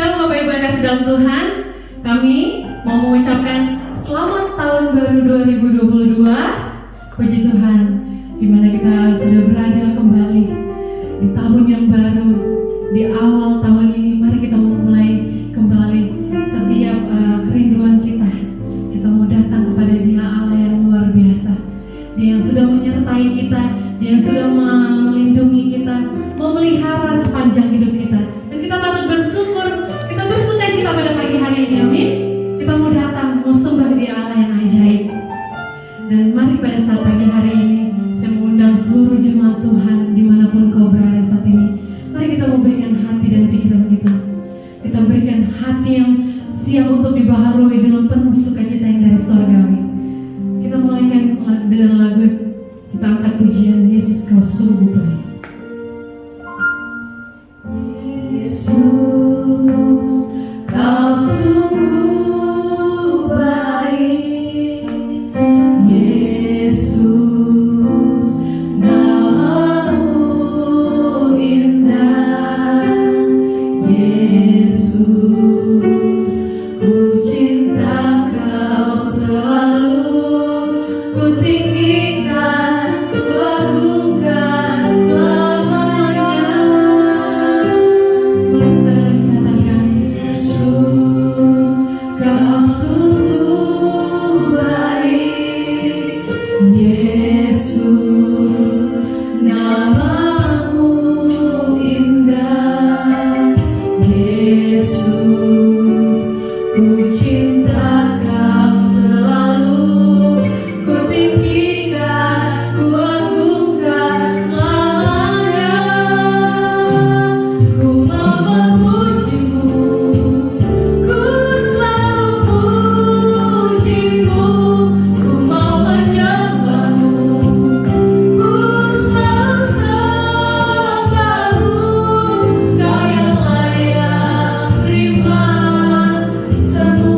Shalom Bapak Ibu yang kasih dalam Tuhan. Kami mau mengucapkan selamat tahun baru 2022. Puji Tuhan, di mana kita sudah berada kembali di tahun yang baru. Di awal tahun ini mari kita memulai kembali setiap kerinduan kita. Kita mau datang kepada Dia Allah yang luar biasa. Dia yang sudah menyertai kita, Dia yang sudah melindungi kita, memelihara sepanjang hidup kita. Dan kita patut bersyukur, kita bersukacita pada pagi hari ini, amin. Kita mau datang, mau sembah Dia Allah yang ajaib. Dan mari pada saat pagi hari ini, saya mengundang seluruh jemaat Tuhan dimanapun kau berada saat ini. Mari kita memberikan hati dan pikiran kita. Kita berikan hati yang siap untuk dibaharui dengan penuh sukacita yang dari surgawi. Kita mulaikan dengan lagu, kita angkat pujian, Yesus kau sungguh baik. Yesus kau sungguh baik. Yesus namamu indah. Yesus ku cinta kau selalu, ku tinggikan, ku agungkan selamanya. Boleh sekali lagi katakan, Yesus kau sungguh baik. Yesus namamu indah. Yesus ku cinta kau selalu, ku tinggikan, ku agungkan selamanya. Ku mau memujimu, ku selalu pujimu. Ku mau menyembahmu, ku selalu sembahmu. Kau yang layak terima semua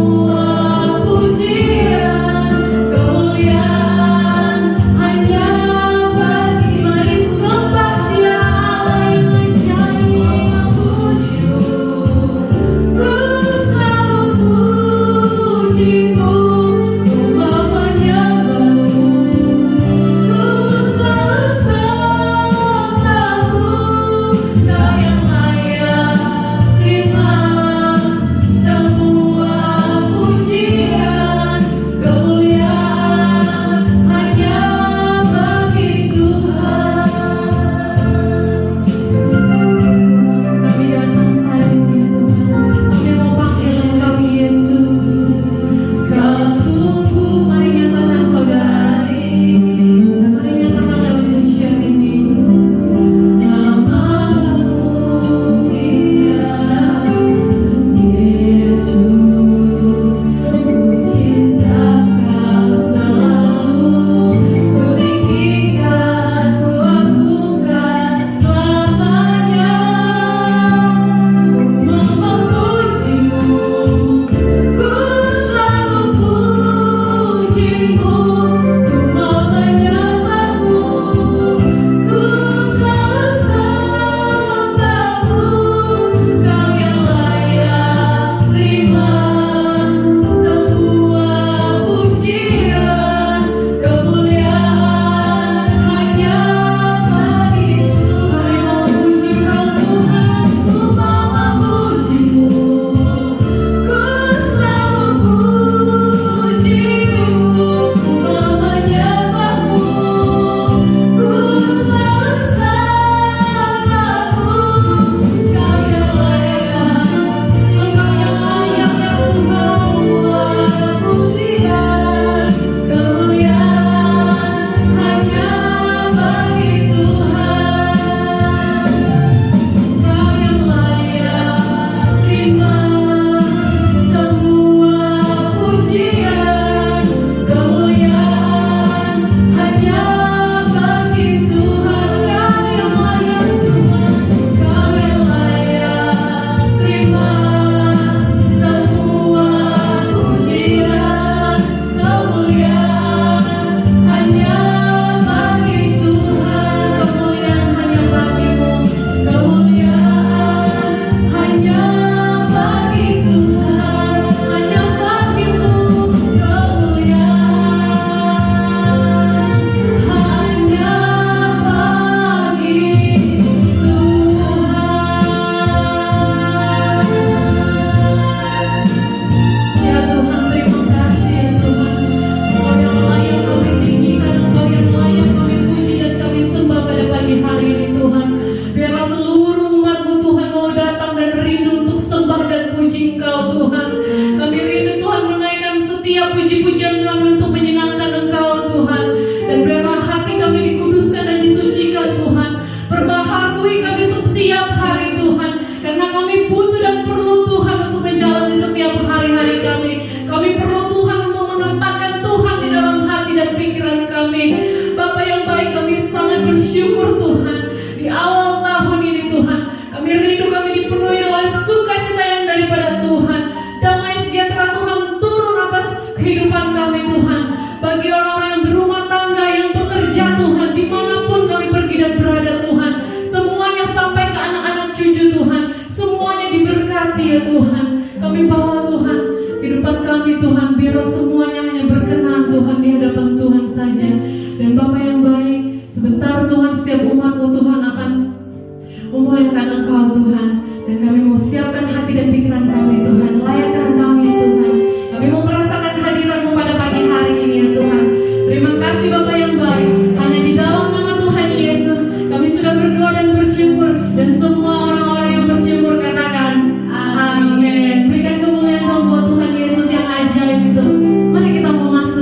Kami bawa Tuhan kehidupan kami Tuhan, biarlah semuanya hanya berkenan Tuhan di hadapan Tuhan saja. Dan Bapa yang baik, sebentar Tuhan setiap umat-Mu Tuhan akan memuliakan Engkau Tuhan. Dan kami mau siapkan hati dan pikiran kami Tuhan, layakkan kami Tuhan. Kami mau merasakan hadirat-Mu pada pagi hari ini ya Tuhan. Terima kasih Bapa yang baik, hanya di dalam nama Tuhan Yesus kami sudah berdoa dan bersyukur. Dan semua orang-orang yang bersyukur katakan amin. Berikan kemuliaan buat Tuhan Yesus yang ajaib itu. Mari kita mau masuk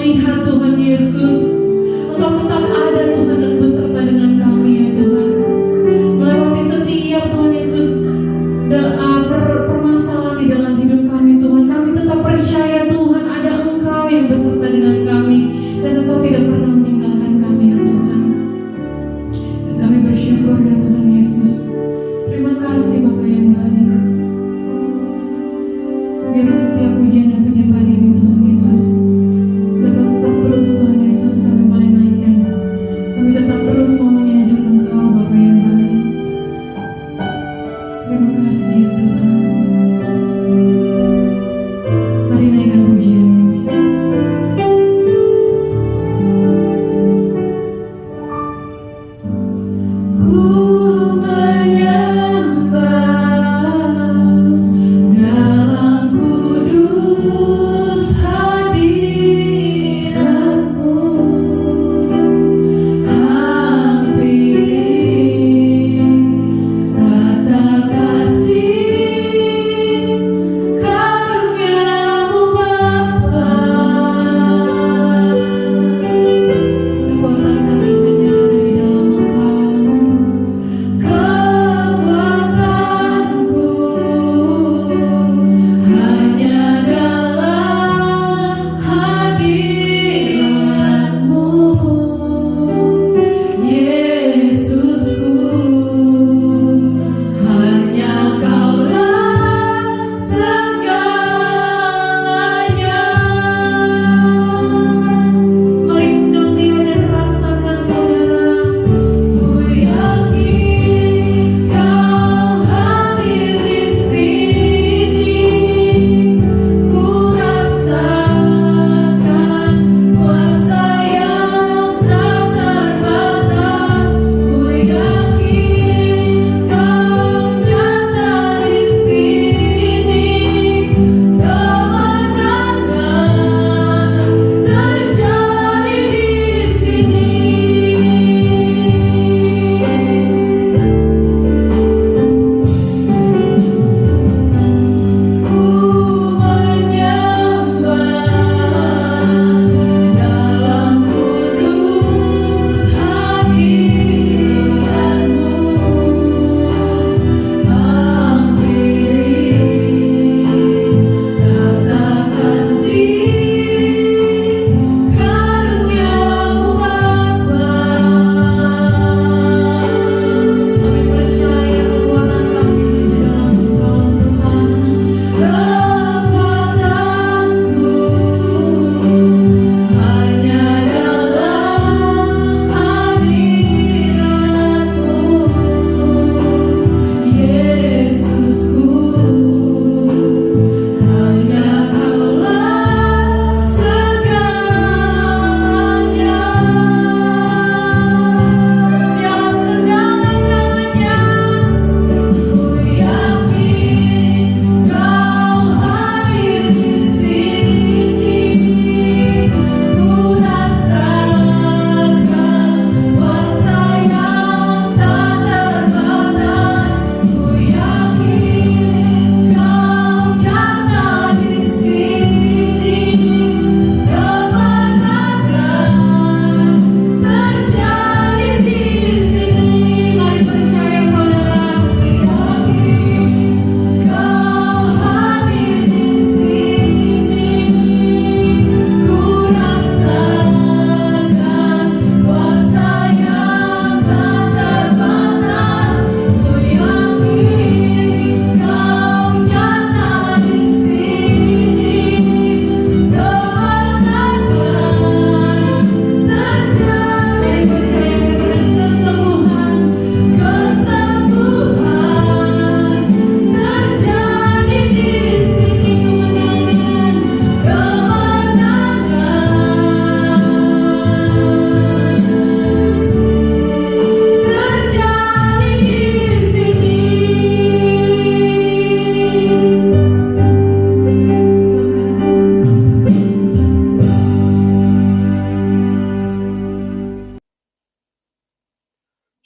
melihat Tuhan Yesus, Engkau tetap ada Tuhan dan beserta dengan kami ya Tuhan. Melewati setiap Tuhan Yesus permasalahan di dalam hidup kami Tuhan, kami tetap percaya Tuhan ada Engkau yang beserta dengan kami dan Engkau tidak pernah meninggalkan kami ya Tuhan. Dan kami bersyukur ya Tuhan Yesus. Terima kasih Bapa yang baik. Biar setiap pujian dan penyembahan ini Tuhan Yesus dapat tetap terus Tuhan Yesus kami boleh naikkan. Kami tetap terus mau menyanjung Engkau Bapa yang baik. Terima kasih ya Tuhan. Mari naikkan pujian ini.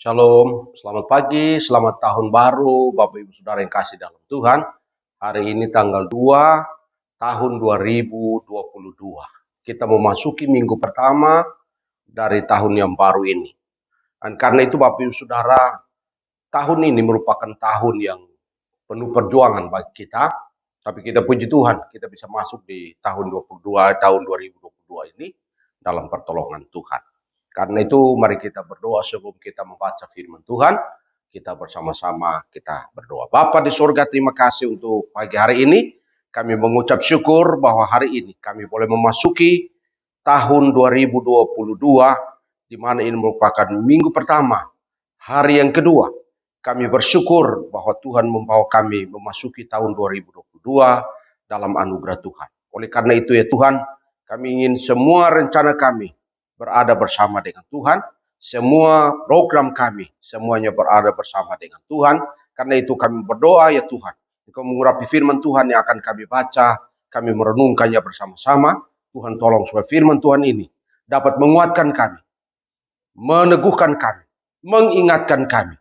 Shalom, selamat pagi, selamat tahun baru Bapak Ibu Saudara yang kasih dalam Tuhan. Hari ini tanggal 2 tahun 2022. kita memasuki minggu pertama dari tahun yang baru ini. Dan karena itu Bapak Ibu Saudara, tahun ini merupakan tahun yang penuh perjuangan bagi kita. Tapi kita puji Tuhan, kita bisa masuk di tahun 2022 ini dalam pertolongan Tuhan. Karena itu mari kita berdoa sebelum kita membaca firman Tuhan. Kita bersama-sama kita berdoa. Bapa di surga, terima kasih untuk pagi hari ini. Kami mengucap syukur bahwa hari ini kami boleh memasuki tahun 2022, di mana ini merupakan minggu pertama, hari yang kedua. Kami bersyukur bahwa Tuhan membawa kami memasuki tahun 2022 dalam anugerah Tuhan. Oleh karena itu ya Tuhan, kami ingin semua rencana kami berada bersama dengan Tuhan. Semua program kami, semuanya berada bersama dengan Tuhan. Karena itu kami berdoa ya Tuhan, Engkau mengurapi firman Tuhan yang akan kami baca, kami merenungkannya bersama-sama. Tuhan tolong supaya firman Tuhan ini dapat menguatkan kami, meneguhkan kami, mengingatkan kami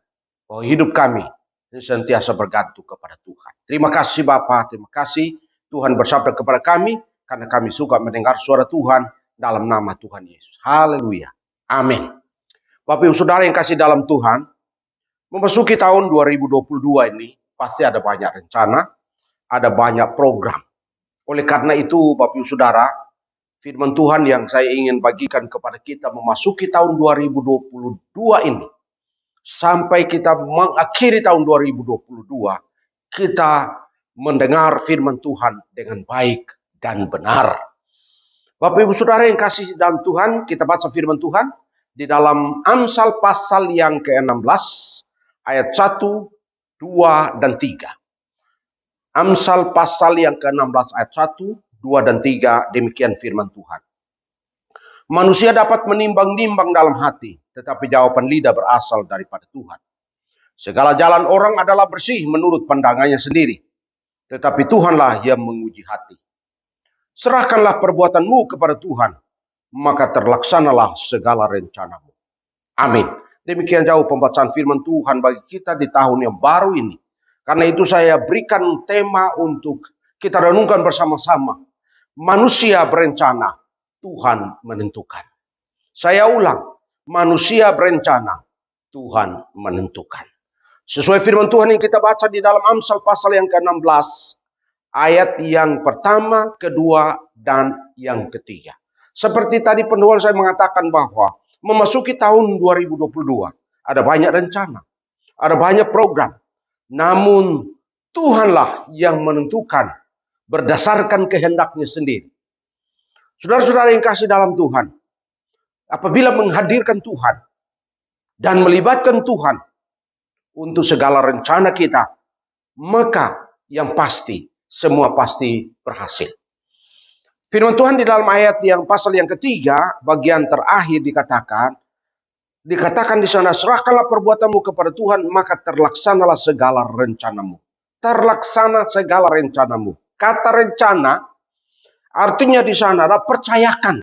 bahwa hidup kami sentiasa bergantung kepada Tuhan. Terima kasih Bapa, terima kasih Tuhan bersabda kepada kami, karena kami suka mendengar suara Tuhan dalam nama Tuhan Yesus. Haleluya. Amin. Bapak Ibu Saudara yang kasih dalam Tuhan, memasuki tahun 2022 ini pasti ada banyak rencana, ada banyak program. Oleh karena itu Bapak Ibu Saudara, firman Tuhan yang saya ingin bagikan kepada kita memasuki tahun 2022 ini, sampai kita mengakhiri tahun 2022, kita mendengar firman Tuhan dengan baik dan benar. Bapak Ibu Saudara yang kasih dalam Tuhan, kita baca firman Tuhan di dalam Amsal pasal yang ke-16 ayat 1, 2, dan 3. Amsal pasal yang ke-16 ayat 1, 2, dan 3, demikian firman Tuhan. Manusia dapat menimbang-nimbang dalam hati, tetapi jawaban lidah berasal daripada Tuhan. Segala jalan orang adalah bersih menurut pandangannya sendiri, tetapi Tuhanlah yang menguji hati. Serahkanlah perbuatanmu kepada Tuhan, maka terlaksanalah segala rencanamu. Amin. Demikian jauh pembacaan firman Tuhan bagi kita di tahun yang baru ini. Karena itu saya berikan tema untuk kita renungkan bersama-sama. Manusia berencana, Tuhan menentukan. Saya ulang, manusia berencana, Tuhan menentukan. Sesuai firman Tuhan yang kita baca di dalam Amsal pasal yang ke-16, ayat yang pertama, kedua, dan yang ketiga. Seperti tadi pendahulu saya mengatakan bahwa memasuki tahun 2022, ada banyak rencana, ada banyak program. Namun Tuhanlah yang menentukan berdasarkan kehendaknya sendiri. Saudara-saudara yang kasih dalam Tuhan, apabila menghadirkan Tuhan dan melibatkan Tuhan untuk segala rencana kita, maka yang pasti, semua pasti berhasil. Firman Tuhan di dalam ayat yang pasal yang ketiga, bagian terakhir dikatakan di sana, serahkanlah perbuatanmu kepada Tuhan, maka terlaksanalah segala rencanamu. Terlaksana segala rencanamu. Kata rencana artinya di sana adalah percayakan,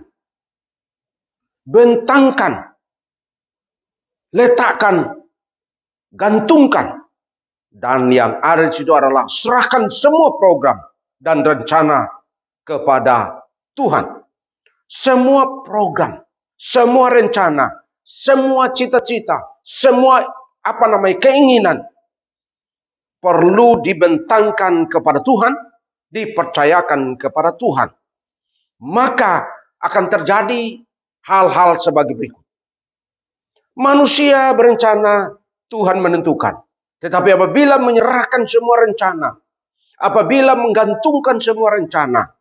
bentangkan, letakkan, gantungkan. Dan yang ada di situ adalah serahkan semua program dan rencana kepada Tuhan. Semua program, semua rencana, semua cita-cita, semua keinginan perlu dibentangkan kepada Tuhan, dipercayakan kepada Tuhan. Maka akan terjadi hal-hal sebagai berikut. Manusia berencana, Tuhan menentukan. Tetapi apabila menyerahkan semua rencana, apabila menggantungkan semua rencana,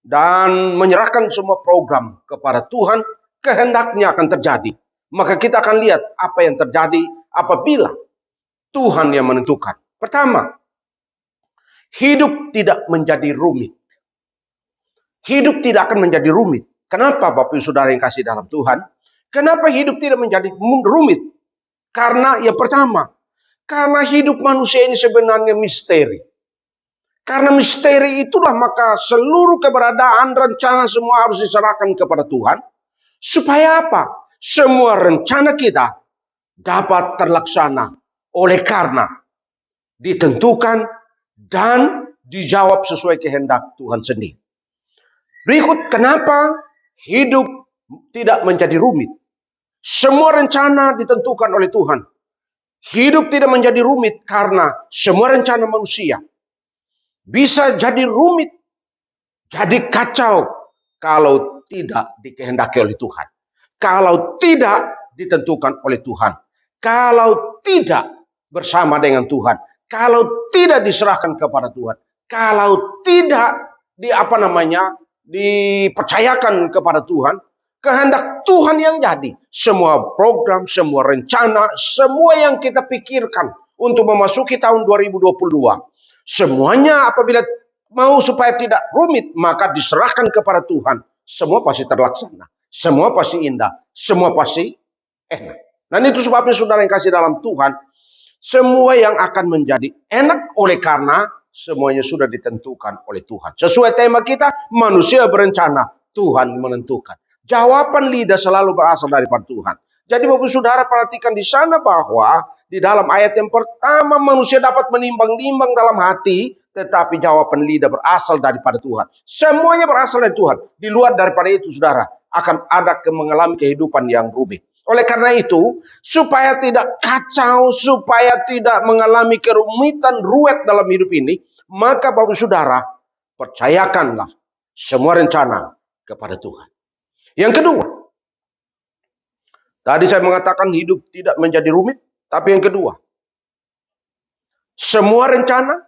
dan menyerahkan semua program kepada Tuhan, kehendaknya akan terjadi. Maka kita akan lihat apa yang terjadi apabila Tuhan yang menentukan. Pertama, hidup tidak menjadi rumit. Hidup tidak akan menjadi rumit. Kenapa Bapak Ibu Saudara yang kasih dalam Tuhan? Kenapa hidup tidak menjadi rumit? Karena yang pertama, karena hidup manusia ini sebenarnya misteri. Karena misteri itulah maka seluruh keberadaan, rencana semua harus diserahkan kepada Tuhan. Supaya apa? Semua rencana kita dapat terlaksana oleh karena ditentukan dan dijawab sesuai kehendak Tuhan sendiri. Berikut kenapa hidup tidak menjadi rumit. Semua rencana ditentukan oleh Tuhan. Hidup tidak menjadi rumit karena semua rencana manusia bisa jadi rumit, jadi kacau kalau tidak dikehendaki oleh Tuhan. Kalau tidak ditentukan oleh Tuhan. Kalau tidak bersama dengan Tuhan. Kalau tidak diserahkan kepada Tuhan. Kalau tidak dipercayakan kepada Tuhan. Kehendak Tuhan yang jadi. Semua program, semua rencana, semua yang kita pikirkan untuk memasuki tahun 2022. Semuanya apabila mau supaya tidak rumit, maka diserahkan kepada Tuhan. Semua pasti terlaksana. Semua pasti indah. Semua pasti enak. Dan itu sebabnya saudara yang kasih dalam Tuhan, semua yang akan menjadi enak oleh karena semuanya sudah ditentukan oleh Tuhan. Sesuai tema kita, manusia berencana, Tuhan menentukan. Jawaban lidah selalu berasal daripada Tuhan. Jadi Bapak Saudara perhatikan di sana bahwa di dalam ayat yang pertama manusia dapat menimbang-nimbang dalam hati, tetapi jawaban lidah berasal daripada Tuhan. Semuanya berasal dari Tuhan. Di luar daripada itu saudara akan ada mengalami kehidupan yang rumit. Oleh karena itu, supaya tidak kacau, supaya tidak mengalami kerumitan ruwet dalam hidup ini, maka Bapak Saudara percayakanlah semua rencana kepada Tuhan. Yang kedua, tadi saya mengatakan hidup tidak menjadi rumit, tapi yang kedua, semua rencana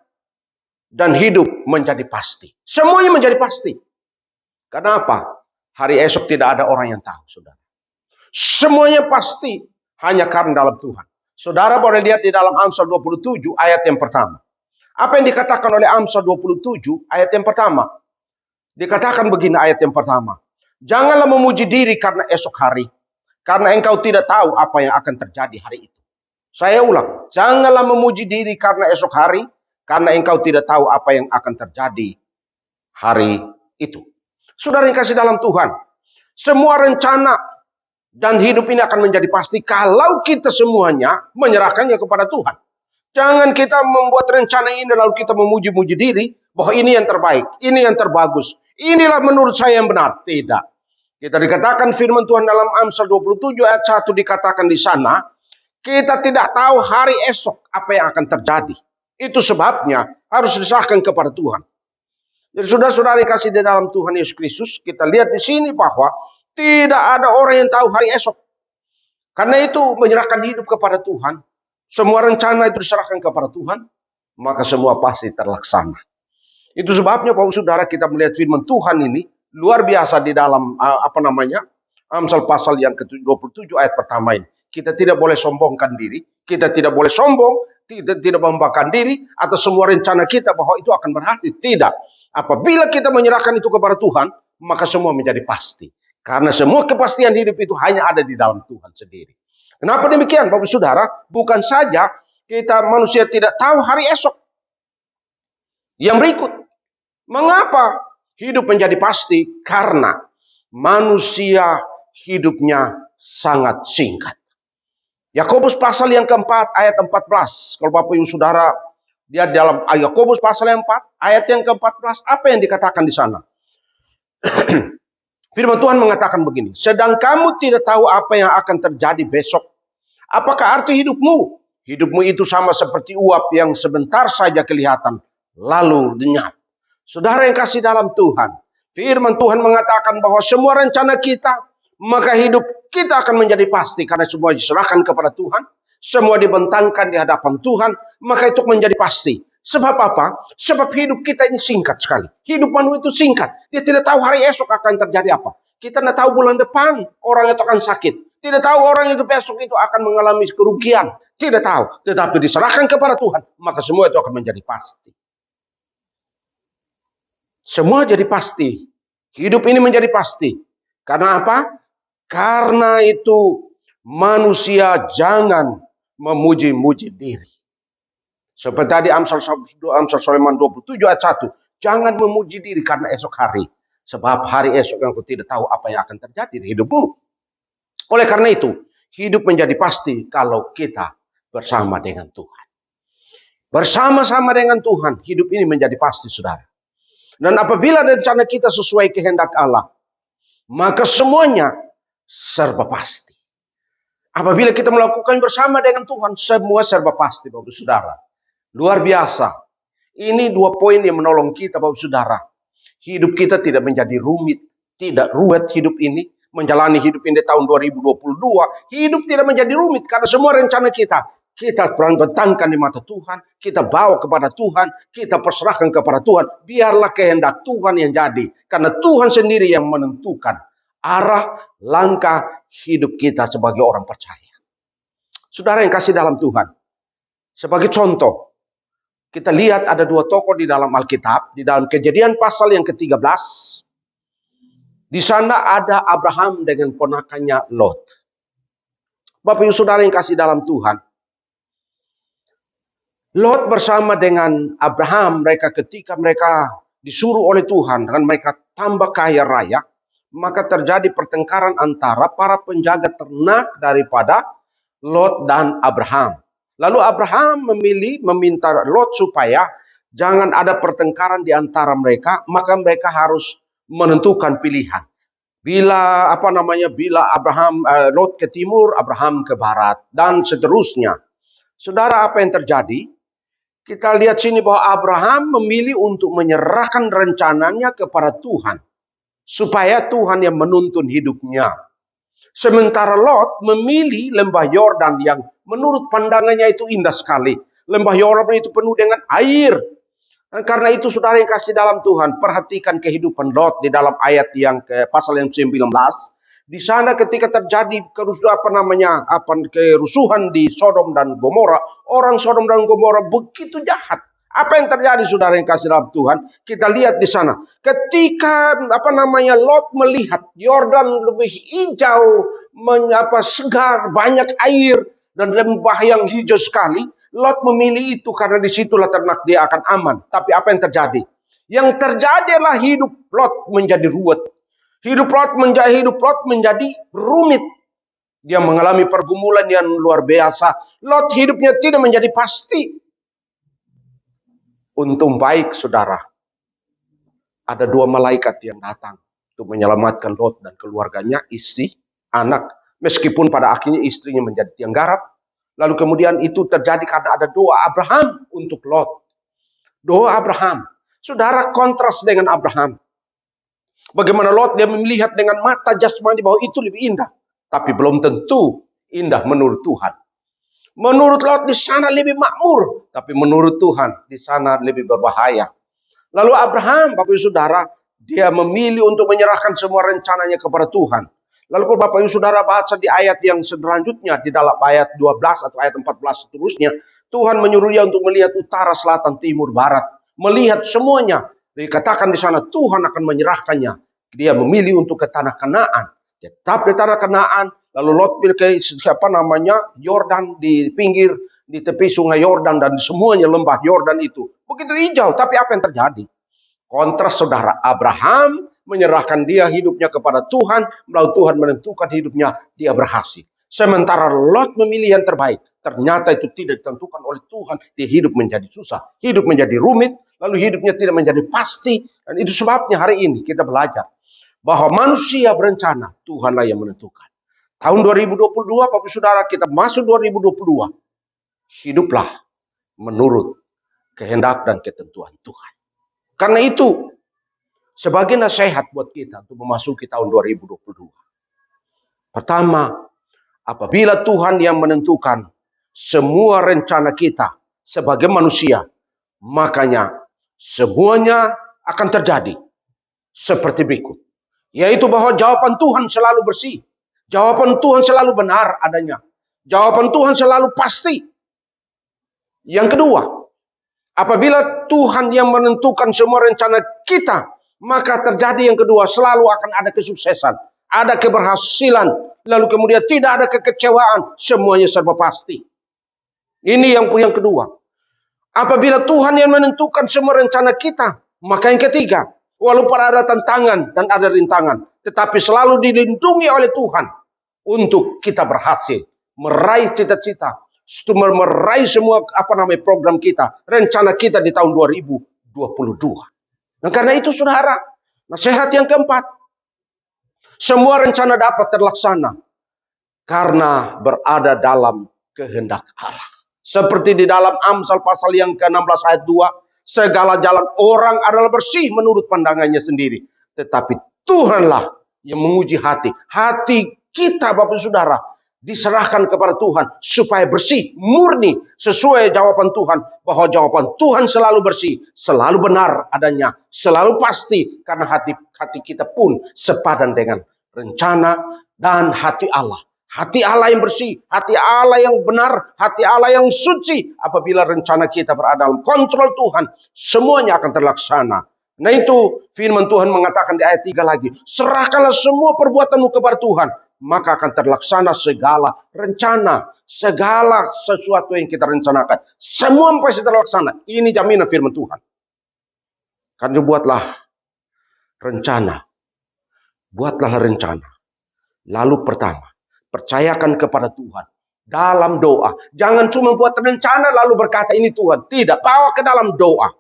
dan hidup menjadi pasti. Semuanya menjadi pasti. Kenapa? Hari esok tidak ada orang yang tahu, saudara. Semuanya pasti hanya karena dalam Tuhan. Saudara boleh lihat di dalam Amsal 27 ayat yang pertama. Apa yang dikatakan oleh Amsal 27 ayat yang pertama? Dikatakan begini ayat yang pertama. Janganlah memuji diri karena esok hari, karena engkau tidak tahu apa yang akan terjadi hari itu. Saya ulang, janganlah memuji diri karena esok hari, karena engkau tidak tahu apa yang akan terjadi hari itu. Saudara yang kasih dalam Tuhan, semua rencana dan hidup ini akan menjadi pasti kalau kita semuanya menyerahkannya kepada Tuhan. Jangan kita membuat rencana ini lalu kita memuji-muji diri bahwa ini yang terbaik, ini yang terbagus, inilah menurut saya yang benar. Tidak. Kita dikatakan firman Tuhan dalam Amsal 27 ayat 1 dikatakan di sana, kita tidak tahu hari esok apa yang akan terjadi. Itu sebabnya harus diserahkan kepada Tuhan. Jadi saudara-saudara kasih di dalam Tuhan Yesus Kristus, kita lihat di sini bahwa tidak ada orang yang tahu hari esok. Karena itu menyerahkan hidup kepada Tuhan. Semua rencana itu diserahkan kepada Tuhan. Maka semua pasti terlaksana. Itu sebabnya Bapak Saudara kita melihat firman Tuhan ini luar biasa di dalam Amsal pasal yang ke-27 ayat pertama ini. Kita tidak boleh sombongkan diri. Kita tidak boleh sombong. Tidak membanggakan diri. Atau semua rencana kita bahwa itu akan berhasil. Tidak. Apabila kita menyerahkan itu kepada Tuhan. Maka semua menjadi pasti. Karena semua kepastian hidup itu hanya ada di dalam Tuhan sendiri. Kenapa demikian Bapak Saudara? Bukan saja kita manusia tidak tahu hari esok. Yang berikut. Mengapa hidup menjadi pasti? Karena manusia hidupnya sangat singkat. Yakobus pasal yang keempat ayat 14. Kalau Bapak Ibu Saudara lihat dalam Yakobus pasal yang 4 ayat yang ke-14, apa yang dikatakan di sana? Firman Tuhan mengatakan begini, sedang kamu tidak tahu apa yang akan terjadi besok. Apakah arti hidupmu? Hidupmu itu sama seperti uap yang sebentar saja kelihatan, lalu lenyap. Saudara yang kasih dalam Tuhan, firman Tuhan mengatakan bahwa semua rencana kita, maka hidup kita akan menjadi pasti. Karena semua diserahkan kepada Tuhan, semua dibentangkan di hadapan Tuhan, maka itu menjadi pasti. Sebab apa? Sebab hidup kita ini singkat sekali. Hidup manusia itu singkat. Dia tidak tahu hari esok akan terjadi apa. Kita tidak tahu bulan depan orang itu akan sakit. Tidak tahu orang itu besok itu akan mengalami kerugian. Tidak tahu. Tetapi diserahkan kepada Tuhan, maka semua itu akan menjadi pasti. Semua jadi pasti. Hidup ini menjadi pasti. Karena apa? Karena itu manusia jangan memuji-muji diri. Seperti tadi Amsal Sulaiman 27 ayat 1. Jangan memuji diri karena esok hari. Sebab hari esok yang kau tidak tahu apa yang akan terjadi di hidupmu. Oleh karena itu, hidup menjadi pasti kalau kita bersama dengan Tuhan. Bersama-sama dengan Tuhan, hidup ini menjadi pasti, saudara. Dan apabila rencana kita sesuai kehendak Allah, maka semuanya serba pasti. Apabila kita melakukan bersama dengan Tuhan, semua serba pasti, Bapak Saudara. Luar biasa. Ini 2 poin yang menolong kita, Bapak Saudara. Hidup kita tidak menjadi rumit, tidak ruwet hidup ini. Menjalani hidup ini tahun 2022, hidup tidak menjadi rumit karena semua rencana kita bentangkan di mata Tuhan, kita bawa kepada Tuhan, kita perserahkan kepada Tuhan. Biarlah kehendak Tuhan yang jadi, karena Tuhan sendiri yang menentukan arah langkah hidup kita sebagai orang percaya. Saudara yang kasih dalam Tuhan, sebagai contoh, kita lihat ada 2 tokoh di dalam Alkitab, di dalam Kejadian pasal yang ke-13. Di sana ada Abraham dengan ponakannya Lot. Bapak Ibu Saudara yang kasih dalam Tuhan, Lot bersama dengan Abraham, ketika mereka disuruh oleh Tuhan dan mereka tambah kaya raya, maka terjadi pertengkaran antara para penjaga ternak daripada Lot dan Abraham. Lalu Abraham meminta Lot supaya jangan ada pertengkaran di antara mereka, maka mereka harus menentukan pilihan. Bila Lot ke timur, Abraham ke barat, dan seterusnya. Saudara, apa yang terjadi? Kita lihat sini bahwa Abraham memilih untuk menyerahkan rencananya kepada Tuhan, supaya Tuhan yang menuntun hidupnya. Sementara Lot memilih lembah Yordan yang menurut pandangannya itu indah sekali. Lembah Yordan itu penuh dengan air. Dan karena itu saudara yang kasih dalam Tuhan, perhatikan kehidupan Lot di dalam ayat yang ke pasal yang 19. Di sana ketika terjadi kerusuhan di Sodom dan Gomora, orang Sodom dan Gomora begitu jahat. Apa yang terjadi saudara yang kasih dalam Tuhan? Kita lihat di sana. Ketika Lot melihat Yordan lebih hijau, segar, banyak air dan lembah yang hijau sekali, Lot memilih itu karena disitulah ternak dia akan aman. Tapi apa yang terjadi? Yang terjadi adalah hidup Lot menjadi ruwet. Hidup Lot menjadi rumit. Dia mengalami pergumulan yang luar biasa. Lot hidupnya tidak menjadi pasti. Untung baik saudara, ada 2 malaikat yang datang untuk menyelamatkan Lot dan keluarganya, istri, anak. Meskipun pada akhirnya istrinya menjadi tiang garap. Lalu kemudian itu terjadi karena ada doa Abraham untuk Lot. Doa Abraham. Saudara, kontras dengan Abraham. Bagaimana Lot dia melihat dengan mata jasmani bahwa itu lebih indah. Tapi belum tentu indah menurut Tuhan. Menurut Lot di sana lebih makmur. Tapi menurut Tuhan di sana lebih berbahaya. Lalu Abraham, Bapak Ibu Saudara, dia memilih untuk menyerahkan semua rencananya kepada Tuhan. Lalu kalau Bapak Ibu Saudara baca di ayat yang selanjutnya, di dalam ayat 12 atau ayat 14 seterusnya, Tuhan menyuruh dia untuk melihat utara, selatan, timur, barat. Melihat semuanya. Dikatakan di sana Tuhan akan menyerahkannya. Dia memilih untuk ke tanah Kanaan. Dia tetap di tanah Kanaan. Lalu Lot pilih ke Yordan di pinggir, di tepi sungai Yordan dan semuanya lembah Yordan itu. Begitu hijau, tapi apa yang terjadi? Kontras saudara, Abraham menyerahkan dia hidupnya kepada Tuhan, lalu Tuhan menentukan hidupnya, dia berhasil. Sementara Lot memilih yang terbaik, ternyata itu tidak ditentukan oleh Tuhan, dia hidup menjadi susah, hidup menjadi rumit, lalu hidupnya tidak menjadi pasti. Dan itu sebabnya hari ini kita belajar bahwa manusia berencana, Tuhanlah yang menentukan. Tahun 2022, Bapak Saudara, kita masuk 2022. Hiduplah menurut kehendak dan ketentuan Tuhan. Karena itu, sebagai nasihat buat kita untuk memasuki tahun 2022. Pertama, apabila Tuhan yang menentukan semua rencana kita sebagai manusia, makanya semuanya akan terjadi seperti berikut. Yaitu bahwa jawaban Tuhan selalu bersih. Jawaban Tuhan selalu benar adanya. Jawaban Tuhan selalu pasti. Yang kedua, apabila Tuhan yang menentukan semua rencana kita, maka terjadi yang kedua, selalu akan ada kesuksesan, ada keberhasilan, lalu kemudian tidak ada kekecewaan, semuanya serba pasti. Ini yang kedua. Apabila Tuhan yang menentukan semua rencana kita, maka yang ketiga, walaupun ada tantangan dan ada rintangan, tetapi selalu dilindungi oleh Tuhan untuk kita berhasil meraih cita-cita, meraih semua program kita, rencana kita di tahun 2022. Dan karena itu saudara, nasihat yang keempat, Semua rencana dapat terlaksana karena berada dalam kehendak Allah. Seperti di dalam Amsal pasal yang ke-16 ayat 2. Segala jalan orang adalah bersih menurut pandangannya sendiri. Tetapi Tuhanlah yang menguji hati. Hati kita Bapak Saudara diserahkan kepada Tuhan supaya bersih, murni, sesuai jawaban Tuhan. Bahwa jawaban Tuhan selalu bersih, selalu benar adanya, selalu pasti. Karena hati kita pun sepadan dengan rencana dan hati Allah. Hati Allah yang bersih, hati Allah yang benar, hati Allah yang suci. Apabila rencana kita berada dalam kontrol Tuhan, semuanya akan terlaksana. Nah itu firman Tuhan mengatakan di ayat 3 lagi. Serahkanlah semua perbuatanmu kepada Tuhan, maka akan terlaksana segala rencana, segala sesuatu yang kita rencanakan. Semua pasti terlaksana. Ini jaminan firman Tuhan. Karena buatlah rencana. Buatlah rencana. Lalu pertama, percayakan kepada Tuhan dalam doa. Jangan cuma buat rencana lalu berkata ini Tuhan. Tidak, bawa ke dalam doa.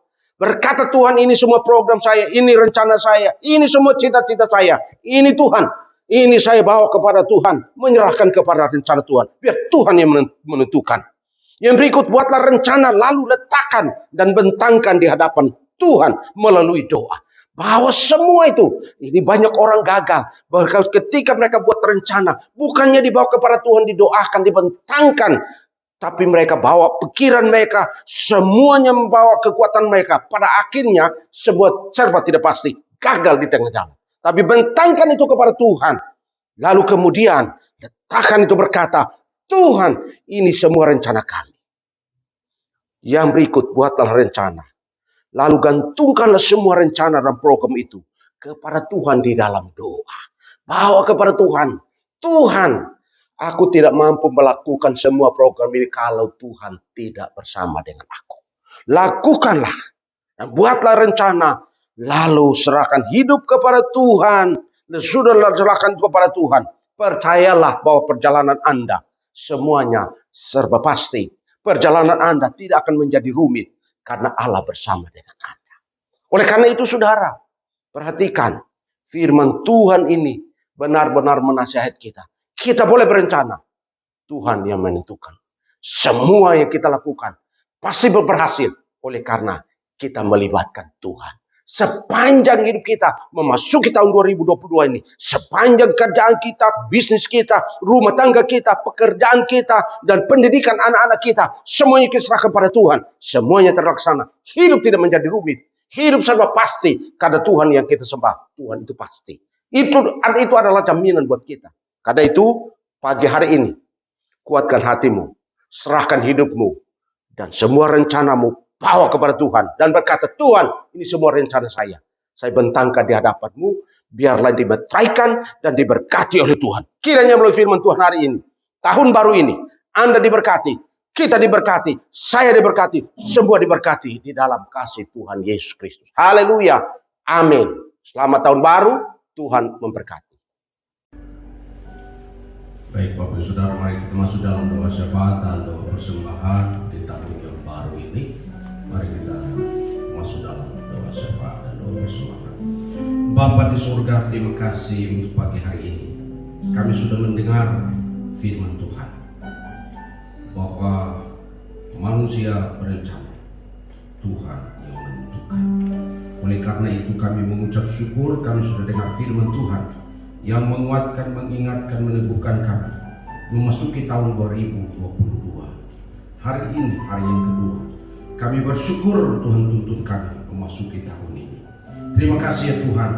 Berkata Tuhan, ini semua program saya, ini rencana saya, ini semua cita-cita saya. Ini Tuhan, ini saya bawa kepada Tuhan. Menyerahkan kepada rencana Tuhan. Biar Tuhan yang menentukan. Yang berikut, buatlah rencana lalu letakkan dan bentangkan di hadapan Tuhan melalui doa. Bawa semua itu. Ini banyak orang gagal. Bahkan ketika mereka buat rencana, bukannya dibawa kepada Tuhan, didoakan, dibentangkan. Tapi mereka bawa pikiran mereka, semuanya membawa kekuatan mereka. Pada akhirnya, sebuah serba tidak pasti. Gagal di tengah jalan. Tapi bentangkan itu kepada Tuhan. Lalu kemudian, letakkan itu berkata, Tuhan, ini semua rencana kami. Yang berikut, buatlah rencana. Lalu gantungkanlah semua rencana dan program itu kepada Tuhan di dalam doa. Bawa kepada Tuhan. Tuhan, aku tidak mampu melakukan semua program ini kalau Tuhan tidak bersama dengan aku. Lakukanlah dan buatlah rencana. Lalu serahkan hidup kepada Tuhan. Dan sudahlah serahkan kepada Tuhan. Percayalah bahwa perjalanan Anda semuanya serba pasti. Perjalanan Anda tidak akan menjadi rumit. Karena Allah bersama dengan Anda. Oleh karena itu saudara, perhatikan firman Tuhan ini benar-benar menasihat kita. Kita boleh berencana. Tuhan yang menentukan. Semua yang kita lakukan pasti berhasil. Oleh karena kita melibatkan Tuhan. Sepanjang hidup kita memasuki tahun 2022 ini. Sepanjang kerjaan kita, bisnis kita, rumah tangga kita, pekerjaan kita, dan pendidikan anak-anak kita. Semuanya kita serahkan pada Tuhan. Semuanya terlaksana. Hidup tidak menjadi rumit. Hidup serba pasti. Karena Tuhan yang kita sembah. Tuhan itu pasti. Itu adalah jaminan buat kita. Karena itu pagi hari ini. Kuatkan hatimu. Serahkan hidupmu. Dan semua rencanamu. Bawa kepada Tuhan. Dan berkata, Tuhan, ini semua rencana saya. Saya bentangkan di hadapanmu. Biarlah dimeteraikan dan diberkati oleh Tuhan. Kiranya melalui firman Tuhan hari ini. Tahun baru ini. Anda diberkati. Kita diberkati. Saya diberkati. Semua diberkati di dalam kasih Tuhan Yesus Kristus. Haleluya. Amin. Selamat tahun baru. Tuhan memberkati. Baik Bapak Saudara, mari kita masuk dalam doa syafaat dan doa persembahan di tahun yang baru ini. Mari kita masuk dalam doa syafaat dan doa persembahan. Bapa di surga, terima kasih untuk pagi hari ini. Kami sudah mendengar firman Tuhan bahwa manusia berencana, Tuhan yang menentukan. Oleh karena itu kami mengucap syukur, kami sudah dengar firman Tuhan yang menguatkan, mengingatkan, meneguhkan kami memasuki tahun 2022. Hari ini hari yang kedua. Kami bersyukur Tuhan tuntun kami memasuki tahun ini. Terima kasih ya Tuhan.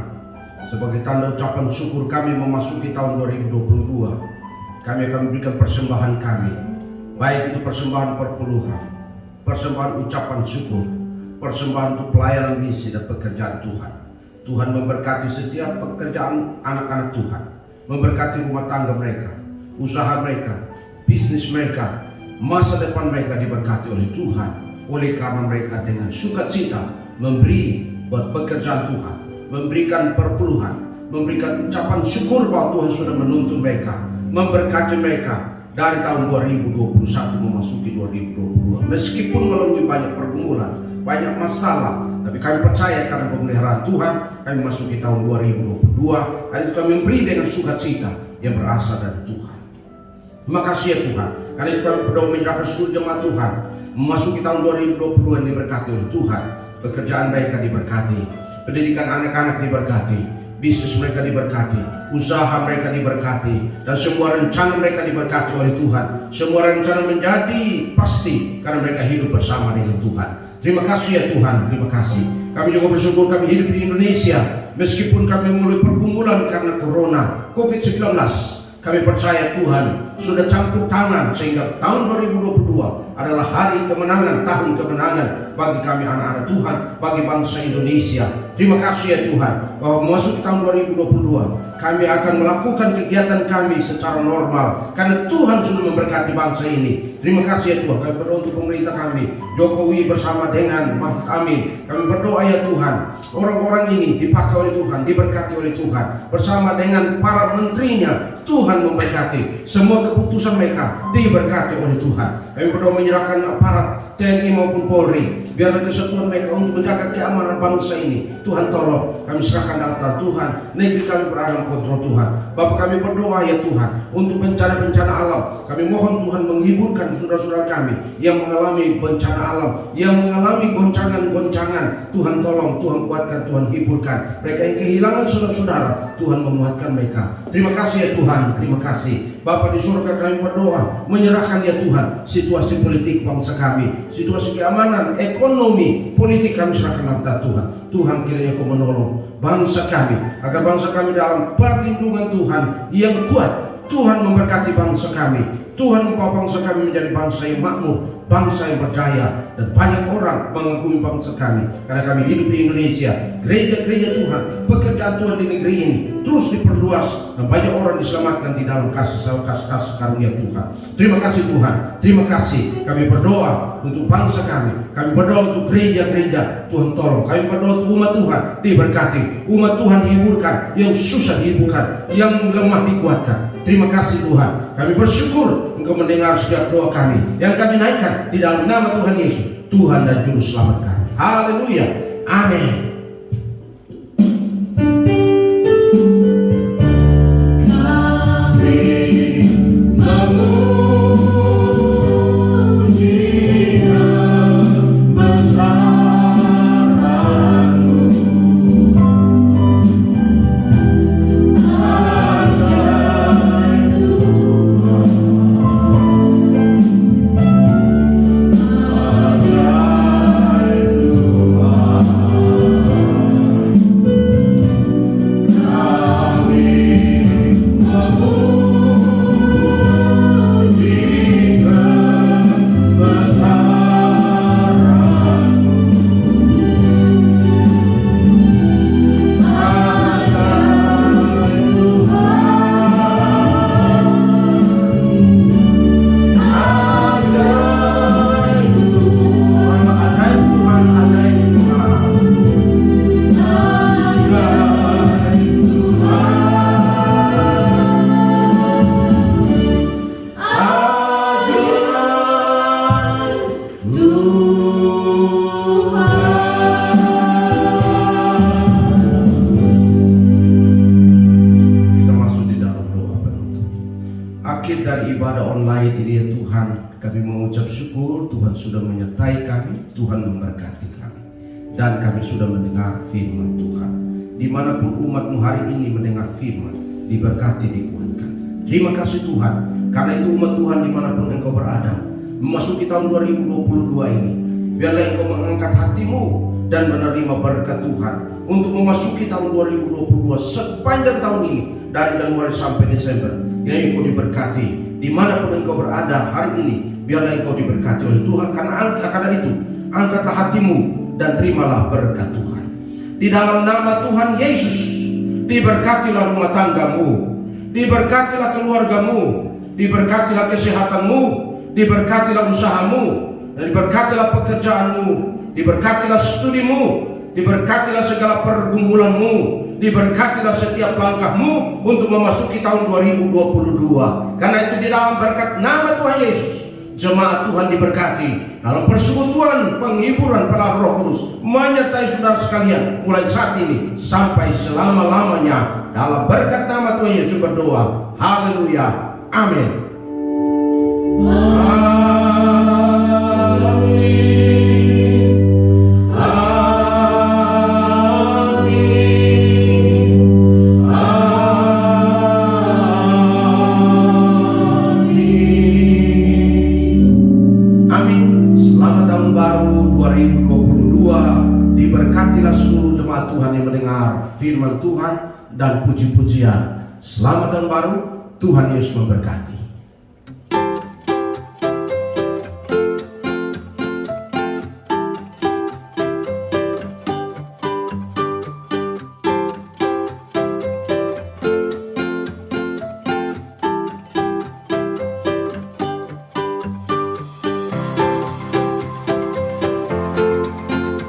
Sebagai tanda ucapan syukur kami memasuki tahun 2022. Kami akan memberikan persembahan kami. Baik itu persembahan perpuluhan, persembahan ucapan syukur, persembahan untuk pelayanan misi dan pekerjaan Tuhan. Tuhan memberkati setiap pekerjaan anak-anak Tuhan. Memberkati rumah tangga mereka, usaha mereka, bisnis mereka, masa depan mereka diberkati oleh Tuhan. Oleh karena mereka dengan sukacita memberi buat pekerjaan Tuhan, memberikan perpuluhan, memberikan ucapan syukur bahwa Tuhan sudah menuntun mereka, memberkati mereka dari tahun 2021 memasuki 2022. Meskipun melalui banyak pergumulan, banyak masalah. Tapi kami percaya karena pemeliharaan Tuhan, kami memasuki tahun 2022. Hari itu kami memberi dengan sukacita yang berasal dari Tuhan. Terima kasih ya Tuhan. Karena itu kami berdoa menyerahkan seluruh jemaat Tuhan memasuki tahun 2022 yang diberkati oleh Tuhan. Pekerjaan mereka diberkati, pendidikan anak-anak diberkati, bisnis mereka diberkati, usaha mereka diberkati, dan semua rencana mereka diberkati oleh Tuhan. Semua rencana menjadi pasti karena mereka hidup bersama dengan Tuhan. Terima kasih ya Tuhan, terima kasih. Kami juga bersyukur kami hidup di Indonesia, meskipun kami mulai pergumulan karena Corona, COVID-19. Kami percaya Tuhan sudah campur tangan sehingga tahun 2022 adalah hari kemenangan, tahun kemenangan bagi kami anak-anak Tuhan, bagi bangsa Indonesia. Terima kasih ya Tuhan bahwa memasuki tahun 2022 kami akan melakukan kegiatan kami secara normal karena Tuhan sudah memberkati bangsa ini. Terima kasih ya Tuhan. Kami berdoa untuk pemerintah kami, Jokowi bersama dengan Mahfud Amin. Kami berdoa ya Tuhan, orang-orang ini dipakai oleh Tuhan, diberkati oleh Tuhan bersama dengan para menterinya. Tuhan memberkati semua keputusan mereka, diberkati oleh Tuhan. Kami berdoa menyerahkan aparat TNI maupun Polri, biarlah kesatuan mereka untuk menjaga keamanan bangsa ini. Tuhan tolong, kami serahkan dalam tangan Tuhan. Negeri kami berada dalam kontrol Tuhan. Bapak kami berdoa ya Tuhan untuk bencana-bencana alam. Kami mohon Tuhan menghiburkan saudara-saudara kami yang mengalami bencana alam, yang mengalami goncangan-goncangan. Tuhan tolong, Tuhan kuatkan, Tuhan hiburkan. Mereka yang kehilangan saudara-saudara, Tuhan menguatkan mereka. Terima kasih ya Tuhan, terima kasih. Bapak di surga kami berdoa, menyerahkan ya Tuhan situasi politik bangsa kami, situasi keamanan, ekonomi, politik kami serahkan dalam tangan Tuhan. Tuhan kiranya Kau menolong bangsa kami, agar bangsa kami dalam perlindungan Tuhan yang kuat. Tuhan memberkati bangsa kami. Tuhan membawa bangsa kami menjadi bangsa yang makmur, bangsa yang berdaya, dan banyak orang mengagumi bangsa kami karena kami hidup di Indonesia. Gereja-gereja Tuhan, pekerjaan Tuhan di negeri ini terus diperluas dan banyak orang diselamatkan di dalam kasih karunia Tuhan. Terima kasih Tuhan, terima kasih. Kami berdoa untuk bangsa kami, kami berdoa untuk gereja-gereja. Tuhan tolong, kami berdoa untuk umat Tuhan diberkati, umat Tuhan dihiburkan, yang susah dihiburkan, yang lemah dikuatkan. Terima kasih Tuhan, kami bersyukur Engkau mendengar setiap doa kami yang kami naikkan di dalam nama Tuhan Yesus, Tuhan dan Juru Selamat kami. Haleluya, amin. Sudah menyertai kami, Tuhan memberkati kami, dan kami sudah mendengar firman Tuhan. Dimanapun umat-Mu hari ini mendengar firman, diberkati, dikuatkan. Terima kasih Tuhan, karena itu umat Tuhan dimanapun Engkau berada, memasuki tahun 2022 ini, biarlah Engkau mengangkat hatimu dan menerima berkat Tuhan untuk memasuki tahun 2022 sepanjang tahun ini, dari Januari sampai Desember. Ya, Engkau diberkati dimanapun Engkau berada hari ini. Biarlah Engkau diberkati oleh Tuhan. Karena itu angkatlah hatimu dan terimalah berkat Tuhan. Di dalam nama Tuhan Yesus, diberkatilah rumah tanggamu, diberkatilah keluargamu, diberkatilah kesehatanmu, diberkatilah usahamu, diberkatilah pekerjaanmu, diberkatilah studimu, diberkatilah segala pergumulanmu, diberkatilah setiap langkahmu untuk memasuki tahun 2022. Karena itu di dalam berkat nama Tuhan Yesus, jemaat Tuhan diberkati dalam persekutuan penghiburan pelah Roh Kudus menyertai saudara sekalian mulai saat ini sampai selama-lamanya. Dalam berkat nama Tuhan Yesus berdoa. Haleluya. Amin. Diberkatilah seluruh jemaat Tuhan yang mendengar firman Tuhan dan puji-pujian. Selamat tahun baru, Tuhan Yesus memberkati.